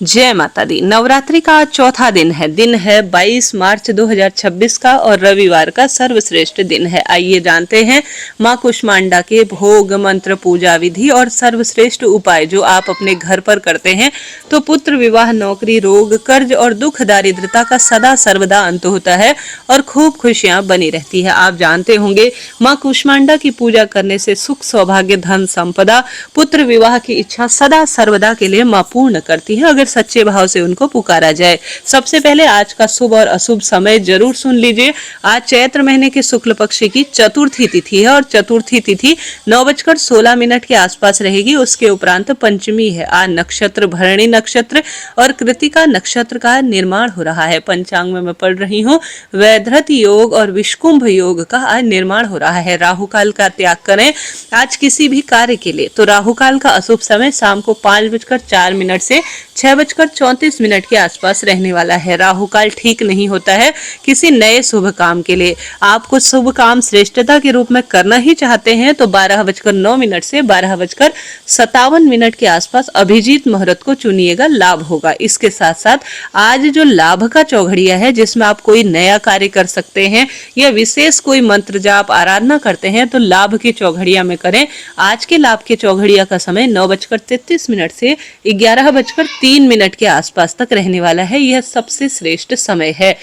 जय माता दी। नवरात्रि का आज चौथा दिन है 22 मार्च 2026 का और रविवार का सर्वश्रेष्ठ दिन है। आइए जानते हैं माँ कुष्मांडा के भोग, मंत्र, पूजा विधि और सर्वश्रेष्ठ उपाय जो आप अपने घर पर करते हैं तो पुत्र, विवाह, नौकरी, रोग, कर्ज और दुख दारिद्रता का सदा सर्वदा अंत होता है और खूब खुशियां बनी रहती है। आप जानते होंगे माँ कुष्मांडा की पूजा करने से सुख, सौभाग्य, धन, संपदा, पुत्र विवाह की इच्छा सदा सर्वदा के लिए माँ पूर्ण करती है अगर सच्चे भाव से उनको पुकारा जाए। सबसे पहले आज का शुभ और अशुभ समय जरूर सुन लीजिए। आज चैत्र महीने के शुक्ल पक्ष की चतुर्थी तिथि है और चतुर्थी तिथि 9:16 के आसपास रहेगी। उसके उपरांत पंचमी है। आज नक्षत्र भरणी नक्षत्र और कृतिका नक्षत्र का निर्माण हो रहा है। पंचांग में मैं पढ़ रही हूँ, वैधृत योग और विष्कुंभ योग का आज निर्माण हो रहा है। राहु काल का त्याग करें आज किसी भी कार्य के लिए। तो राहु काल का अशुभ समय शाम को 5:04 से 6:34 के आसपास रहने वाला है। राहु काल ठीक नहीं होता है किसी नए शुभ काम के लिए। आप कुछ शुभ काम श्रेष्ठता के रूप में करना ही चाहते हैं तो 12:09 से 12:57 के आसपास अभिजीत मुहूर्त को चुनिएगा, लाभ होगा। इसके साथ साथ आज जो लाभ का चौघड़िया है जिसमें आप कोई नया कार्य कर सकते हैं या विशेष कोई मंत्र जाप आराधना करते हैं तो लाभ की चौघड़िया में करें। आज के लाभ के चौघड़िया का समय 9:33 से 11:03 के आसपास तक रहने वाला है। यह सबसे श्रेष्ठ समय है।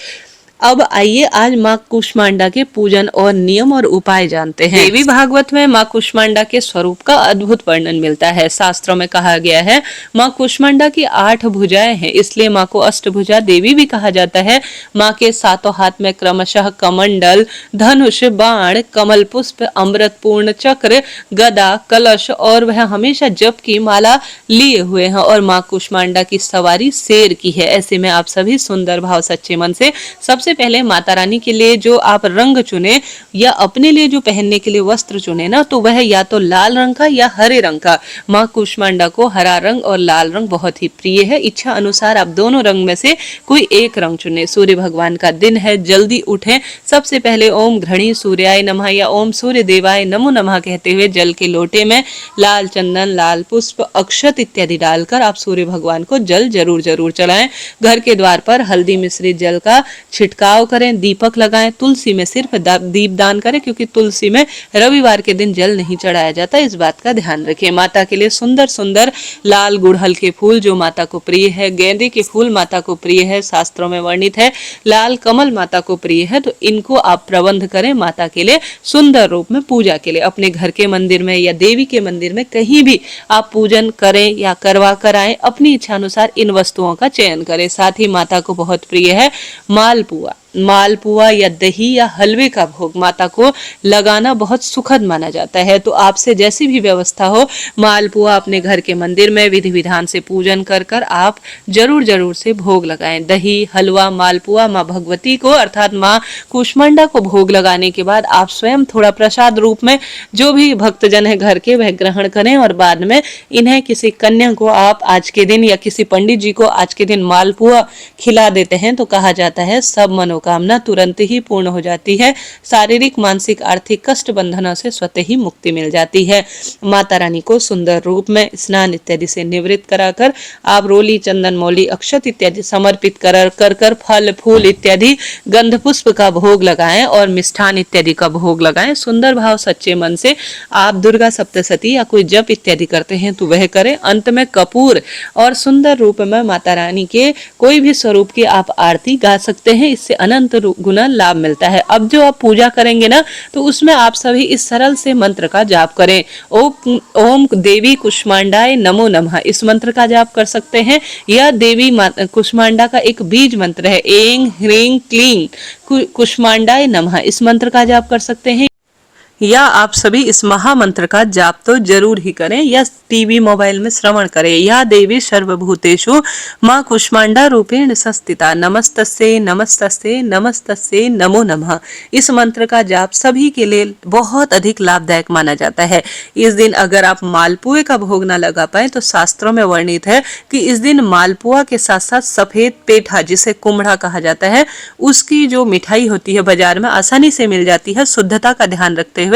अब आइए आज माँ कुष्मांडा के पूजन और नियम और उपाय जानते हैं। देवी भागवत में माँ कुष्मांडा के स्वरूप का अद्भुत वर्णन मिलता है। शास्त्रों में कहा गया है माँ कुष्मांडा की 8 भुजाएं हैं, इसलिए माँ को अष्टभुजा देवी भी कहा जाता है। माँ के 7 हाथ में क्रमशः कमंडल, धनुष, बाण, कमल पुष्प, अमृत पूर्ण चक्र, गदा, कलश और वह हमेशा जप की माला लिए हुए हैं और माँ कुष्मांडा की सवारी शेर की है। ऐसे में आप सभी सुंदर भाव सच्चे मन से सबसे पहले माता रानी के लिए जो आप रंग चुने या अपने लिए जो पहनने के लिए वस्त्र चुने ना, तो वह या तो लाल रंग का या हरे रंग का। माँ कुष्मांडा को हरा रंग और लाल रंग बहुत ही प्रिय है। इच्छा अनुसार आप दोनों रंग में से कोई एक रंग चुने। सूर्य भगवान का दिन है, जल्दी उठें। सबसे पहले ओम घृणी सूर्याय नमः या ओम सूर्य देवाय नमो नमः कहते हुए जल के लोटे में लाल चंदन, लाल पुष्प, अक्षत इत्यादि डालकर आप सूर्य भगवान को जल जरूर चढ़ाएं। घर के द्वार पर हल्दी मिश्रित जल का छिड़काव करें, दीपक लगाएं। तुलसी में सिर्फ दीप दान करें क्योंकि तुलसी में रविवार के दिन जल नहीं चढ़ाया जाता, इस बात का ध्यान रखें। माता के लिए सुंदर सुंदर लाल गुड़हल के फूल जो माता को प्रिय है, गेंदे के फूल माता को प्रिय है, शास्त्रों में वर्णित है। लाल कमल माता को प्रिय है, तो इनको आप प्रबंध करें माता के लिए सुंदर रूप में पूजा के लिए। अपने घर के मंदिर में या देवी के मंदिर में कहीं भी आप पूजन करें या करवा कर आए, अपनी इच्छा अनुसार इन वस्तुओं का चयन करें। साथ ही माता को बहुत प्रिय है मालपुआ या दही या हलवे का भोग माता को लगाना बहुत सुखद माना जाता है। तो आपसे जैसी भी व्यवस्था हो, मालपुआ अपने घर के मंदिर में विधि विधान से पूजन कर आप जरूर से भोग लगाएं। दही, हलवा, मालपुआ माँ भगवती को अर्थात माँ कुष्मांडा को भोग लगाने के बाद आप स्वयं थोड़ा प्रसाद रूप में जो भी भक्तजन है घर के वह ग्रहण करें और बाद में इन्हें किसी कन्या को आप आज के दिन या किसी पंडित जी को आज के दिन मालपुआ खिला देते हैं तो कहा जाता है सब मनोकामना तुरंत ही पूर्ण हो जाती है। शारीरिक, मानसिक, आर्थिक कष्ट बंधनों से स्वतः ही मुक्ति मिल जाती है। माता रानी को सुंदर रूप में स्नान इत्यादि से निवृत्त कराकर आप रोली, चंदन, मौली, अक्षत इत्यादि समर्पित कर फल फूल इत्यादि गंध पुष्प का भोग लगाएं और मिष्ठान इत्यादि का भोग लगाएं। सुंदर भाव सच्चे मन से आप दुर्गा सप्तशती या कोई जप इत्यादि करते हैं तो वह करें। अंत में कपूर और सुंदर रूप में माता रानी के कोई भी स्वरूप की आप आरती गा सकते हैं, इससे अनंत गुना लाभ मिलता है। अब जो आप पूजा करेंगे ना तो उसमें आप सभी इस सरल से मंत्र का जाप करें। ओम देवी कुष्मांडाय नमो नमः, इस मंत्र का जाप कर सकते हैं। यह देवी कुष्मांडा का एक बीज मंत्र है। ऐं ह्रीं क्लीं कुष्मांडाय नमः, इस मंत्र का जाप कर सकते हैं या आप सभी इस महामंत्र का जाप तो जरूर ही करें या टीवी मोबाइल में श्रवण करें। या देवी सर्वभूतेषु माँ कुष्मांडा रूपेण संस्थिता नमस्तस्यै नमस्तस्यै नमस्तस्यै नमो नमः, इस मंत्र का जाप सभी के लिए बहुत अधिक लाभदायक माना जाता है। इस दिन अगर आप मालपुए का भोग ना लगा पाए तो शास्त्रों में वर्णित है कि इस दिन मालपुआ के साथ साथ सफेद पेठा जिसे कुम्हड़ा कहा जाता है उसकी जो मिठाई होती है बाजार में आसानी से मिल जाती है। शुद्धता का ध्यान रखते हुए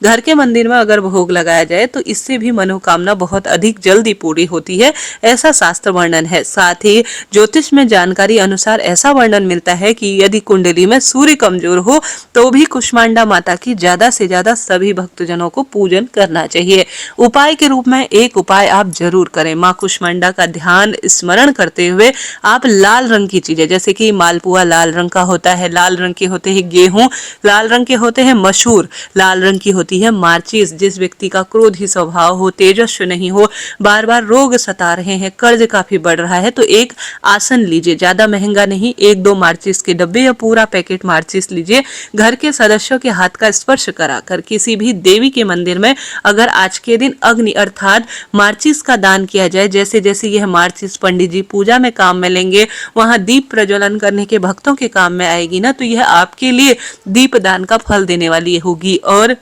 घर के मंदिर में अगर भोग लगाया जाए तो इससे भी मनोकामना बहुत अधिक जल्दी पूरी होती है, ऐसा शास्त्र वर्णन है। साथ ही ज्योतिष में जानकारी अनुसार ऐसा वर्णन मिलता है कि यदि कुंडली में सूर्य कमजोर हो तो भी कुष्मांडा माता की ज्यादा से ज्यादा सभी भक्तजनों को पूजन करना चाहिए। उपाय के रूप में एक उपाय आप जरूर करें। माँ कुष्मांडा का ध्यान स्मरण करते हुए आप लाल रंग की चीजें, जैसे कि मालपुआ लाल रंग का होता है, लाल रंग के होते हैं गेहूं, लाल रंग के होते हैं मसूर, लाल रंग की होती है मार्चिस। जिस व्यक्ति का क्रोधी स्वभाव हो, तेजस्वी नहीं हो, बार बार रोग सता रहे हैं, कर्ज काफी बढ़ रहा है, तो एक आसन लीजिए, ज्यादा महंगा नहीं, 1-2 मार्चिस के डब्बे या पूरा पैकेट मार्चिस लीजिए। घर के सदस्यों के हाथ का स्पर्श कराकर किसी भी देवी के मंदिर में अगर आज के दिन अग्नि अर्थात मार्चिस का दान किया जाए, जैसे जैसे यह मार्चिस पंडित जी पूजा में काम में लेंगे, वहां दीप प्रज्वलन करने के भक्तों के काम में आएगी ना, तो यह आपके लिए दीप दान का फल देने वाली होगी। और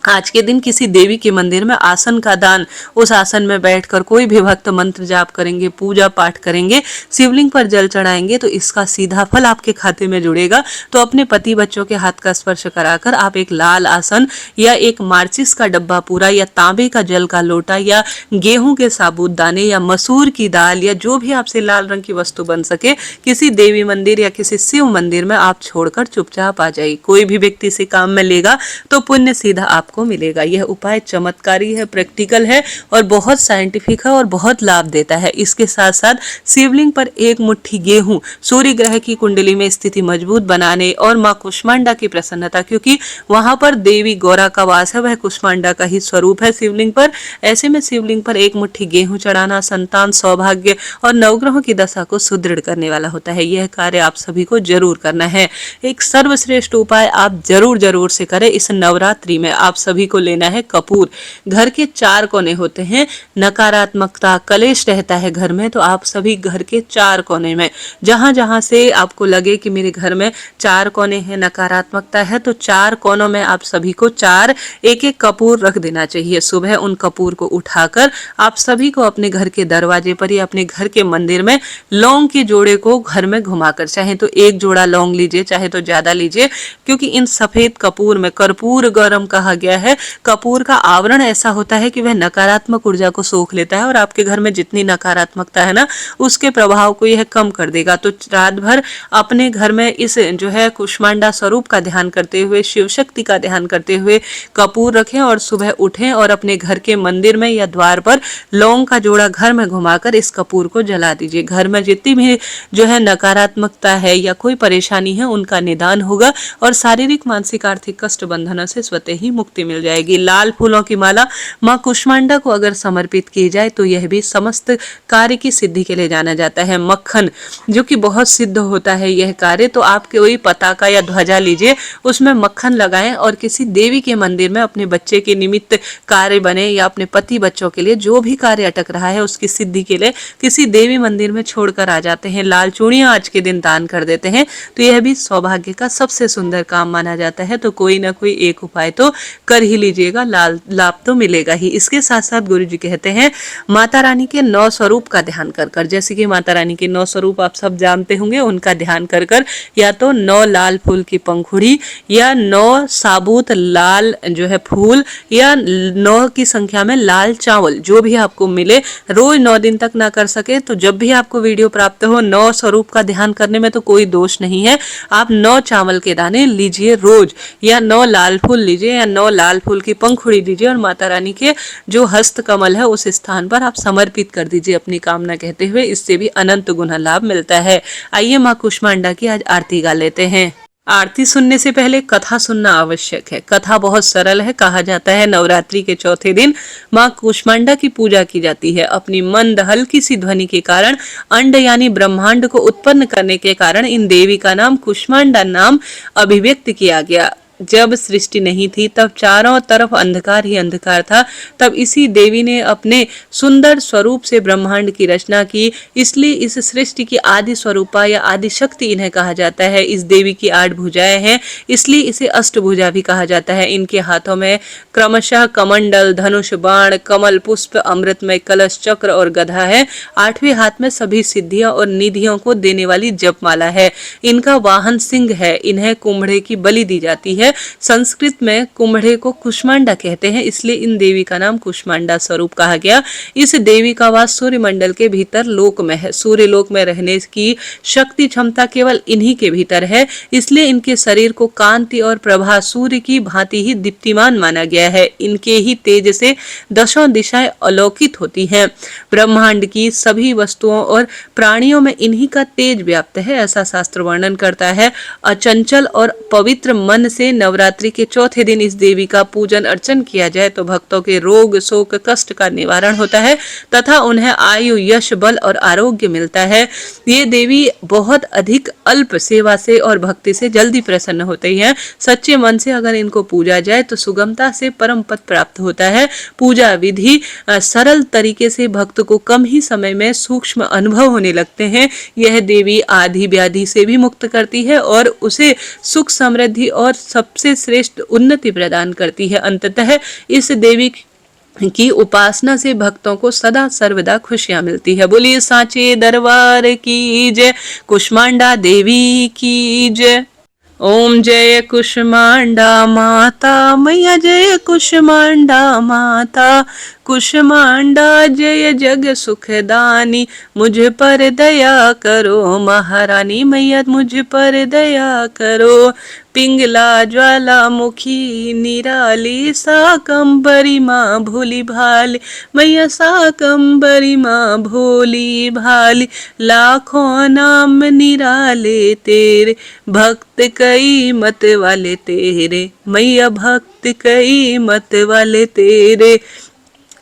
आज के दिन किसी देवी के मंदिर में आसन का दान, उस आसन में बैठकर कोई भी भक्त मंत्र जाप करेंगे, पूजा पाठ करेंगे, शिवलिंग पर जल चढ़ाएंगे, तो इसका सीधा फल आपके खाते में जुड़ेगा। तो अपने पति बच्चों के हाथ का स्पर्श कराकर आप एक लाल आसन या एक मार्चिस का डब्बा पूरा या तांबे का जल का लोटा या गेहूं के साबुत दाने या मसूर की दाल या जो भी आपसे लाल रंग की वस्तु बन सके, किसी देवी मंदिर या किसी शिव मंदिर में आप छोड़कर चुपचाप आ जाइए। कोई भी व्यक्ति से काम में लेगा तो पुण्य सीधा आप को मिलेगा। यह उपाय चमत्कारी है, प्रैक्टिकल है और बहुत साइंटिफिक है और बहुत लाभ देता है। इसके साथ साथ शिवलिंग पर एक मुट्ठी गेहूं सूर्य ग्रह की कुंडली में स्थिति मजबूत बनाने और मां कुष्मांडा की प्रसन्नता, क्योंकि वहां पर देवी गौरा का वास है, वह कुष्मांडा का ही स्वरूप है शिवलिंग पर। ऐसे में शिवलिंग पर एक मुट्ठी गेहूं चढ़ाना संतान, सौभाग्य और नवग्रहों की दशा को सुदृढ़ करने वाला होता है। यह कार्य आप सभी को जरूर करना है। एक सर्वश्रेष्ठ उपाय आप जरूर से करें। इस नवरात्रि में आप सभी को लेना है कपूर। घर के 4 कोने होते हैं, नकारात्मकता कलेश रहता है घर में, तो आप सभी घर के 4 कोने में जहां जहां से आपको लगे कि मेरे घर में 4 कोने हैं, नकारात्मकता है, तो 4 कोनों में आप सभी को 4 एक कपूर रख देना चाहिए। सुबह उन कपूर को उठाकर आप सभी को अपने घर के दरवाजे पर या अपने घर के मंदिर में लौंग के जोड़े को घर में घुमाकर, चाहे तो 1 जोड़ा लौंग लीजिए, चाहे तो ज्यादा लीजिए, क्योंकि इन सफेद कपूर में कर्पूर गरम कहा गया है। कपूर का आवरण ऐसा होता है कि वह नकारात्मक ऊर्जा को सोख लेता है और आपके घर में जितनी नकारात्मकता है ना, उसके प्रभाव को यह कम कर देगा। तो रात भर अपने घर में इस जो है कुष्मांडा स्वरूप का ध्यान करते हुए, शिव शक्ति का ध्यान करते हुए कपूर रखें और सुबह उठें और अपने घर के मंदिर में या द्वार पर लौंग का जोड़ा घर में घुमाकर इस कपूर को जला दीजिए। घर में जितनी भी जो है नकारात्मकता है या कोई परेशानी है, उनका निदान होगा और शारीरिक, मानसिक, आर्थिक कष्ट बंधनों से स्वतः ही मुक्ति मिल जाएगी। लाल फूलों की माला मां कुष्मांडा को अगर समर्पित की जाए तो यह भी समस्त कार्य की सिद्धि के लिए जाना जाता है। मक्खन जो कि बहुत सिद्ध होता है यह कार्य, तो आप कोई पताका या ध्वजा लीजिए, उसमें मक्खन लगाएं और किसी देवी के मंदिर में अपने बच्चे के निमित्त कार्य बने या अपने पति बच्चों के लिए जो भी कार्य अटक रहा है उसकी सिद्धि के लिए किसी देवी मंदिर में छोड़कर आ जाते हैं। लाल चूड़ियां आज के दिन दान कर देते हैं, तो यह भी सौभाग्य का सबसे सुंदर काम माना जाता है। तो कोई ना कोई एक उपाय तो कर ही लीजिएगा, लाभ तो मिलेगा ही। इसके साथ साथ गुरु जी कहते हैं माता रानी के 9 स्वरूप का ध्यान कर कर, जैसे कि माता रानी के 9 स्वरूप आप सब जानते होंगे, उनका ध्यान कर कर या तो 9 लाल फूल की पंखुड़ी या 9 साबुत लाल जो है फूल या 9 की संख्या में लाल चावल, जो भी आपको मिले, रोज 9 दिन तक ना कर सके तो जब भी आपको वीडियो प्राप्त हो, 9 स्वरूप का ध्यान करने में तो कोई दोष नहीं है। आप 9 चावल के दाने लीजिए रोज, या 9 लाल फूल लीजिए या 9 लाल फूल की पंखुड़ी लीजिए और माता रानी के जो हस्त कमल है उस स्थान पर आप समर्पित कर दीजिए अपनी कामना कहते हुए। इससे भी अनंत गुना लाभ मिलता है। आइए मां कुष्मांडा की आज आरती गा लेते हैं। आरती सुनने से पहले कथा सुनना आवश्यक है। कथा बहुत सरल है। कहा जाता है नवरात्रि के चौथे दिन मां कुष्मांडा की पूजा की जाती है। अपनी मंद हल्की सी ध्वनि के कारण, अंड यानी ब्रह्मांड को उत्पन्न करने के कारण इन देवी का नाम कुष्मांडा नाम अभिव्यक्त किया गया। जब सृष्टि नहीं थी तब चारों तरफ अंधकार ही अंधकार था, तब इसी देवी ने अपने सुंदर स्वरूप से ब्रह्मांड की रचना की। इसलिए इस सृष्टि की आदि स्वरूपा या आदि शक्ति इन्हें कहा जाता है। इस देवी की 8 भुजाएं हैं, इसलिए इसे अष्टभुजा भी कहा जाता है। इनके हाथों में क्रमशः कमंडल, धनुष, बाण, कमल, पुष्प, अमृतमय कलश, चक्र और गधा है। 8वें हाथ में सभी सिद्धियां और निधियों को देने वाली जपमाला है। इनका वाहन सिंह है। इन्हें कुम्भड़े की बलि दी जाती है। संस्कृत में कुम्हड़े को कुष्मांडा कहते हैं, इसलिए इन देवी का नाम कुष्मांडा स्वरूप कहा गया। इस देवी का वास सूर्य मंडल के भीतर लोक में है। सूर्य लोक में रहने की शक्ति क्षमता केवल इन्हीं के भीतर है, इसलिए इनके शरीर को कांति और प्रभा सूर्य की भांति ही दीप्तिमान माना गया है। इनके ही तेज से दशों दिशाएं अलौकित होती हैं। ब्रह्मांड की सभी वस्तुओं और प्राणियों में इन्हीं का तेज व्याप्त है, ऐसा शास्त्र वर्णन करता है। अचंचल और पवित्र मन से नवरात्रि के चौथे दिन इस देवी का पूजन अर्चन किया जाए तो भक्तों के रोग शोक कष्ट का निवारण होता है तथा उन्हें आयु यश बल और आरोग्य मिलता है। ये देवी बहुत अधिक अल्प सेवा से और भक्ति से जल्दी प्रसन्न होती है। सच्चे मन से अगर इनको पूजा जाए तो सुगमता से परम पद प्राप्त होता है। पूजा विधि सरल तरीके से भक्त को कम ही समय में सूक्ष्म अनुभव होने लगते हैं। यह देवी आदि व्याधि से भी मुक्त करती है और उसे सुख समृद्धि और सबसे श्रेष्ठ उन्नति प्रदान करती है। अंततः इस देवी की उपासना से भक्तों को सदा सर्वदा खुशियां मिलती है। बोलिए सांचे दरबार की जय, कुष्मांडा देवी की जय। ओम जय कुष्मांडा माता मैया, जय कुष्मांडा माता, कुष्मांडा जय जग सुखदानी, मुझ पर दया करो महारानी मैया, मुझ पर दया करो। पिंगला ज्वालामुखी निराली, साकंबरी माँ भोली भाली मैया, साकंबरी माँ भोली भाली। लाखों नाम निराले तेरे, भक्त कई मत वाले तेरे मैया, भक्त कई मत वाले तेरे।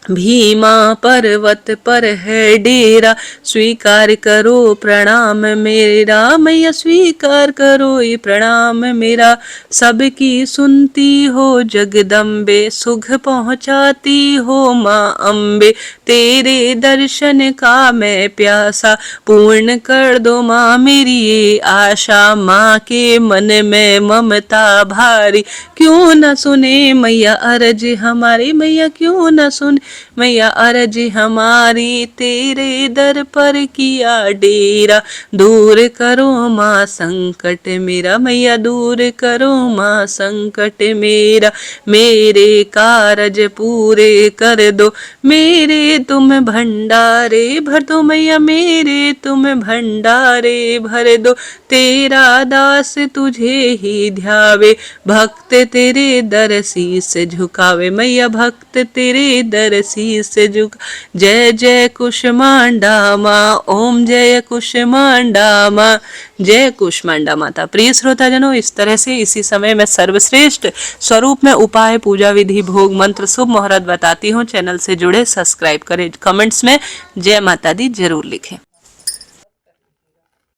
भीमा पर्वत पर है डेरा, स्वीकार करो प्रणाम मेरा मैया, स्वीकार करो ये प्रणाम मेरा। सबकी सुनती हो जगदम्बे, सुख पहुँचाती हो माँ अम्बे, तेरे दर्शन का मैं प्यासा, पूर्ण कर दो माँ मेरी ये आशा। माँ के मन में ममता भारी, क्यों न सुने मैया अर्ज हमारी मैया, क्यों न सुने मैया अर्ज हमारी। तेरे दर पर किया डेरा, दूर करो माँ संकट मेरा मैया, दूर करो माँ संकट मेरा। मेरे कारज पूरे कर दो, मेरे तुम भंडारे भर दो मैया, मेरे तुम भंडारे भर दो। तेरा दास तुझे ही ध्यावे, भक्त तेरे दर शीस झुकावे मैया, भक्त तेरे दर शीस झुक। जय जय कुष्मांडा माँ, ओम जय कुष्मांडा माँ, जय कुष्मांडा माता। प्रिय श्रोताजनों, इस तरह से इसी समय मैं सर्वश्रेष्ठ स्वरूप में उपाय, पूजा विधि, भोग मंत्र, शुभ मुहूर्त बताती हूँ। चैनल से जुड़े, सब्सक्राइब करें, कमेंट्स में जय माता दी जरूर लिखें।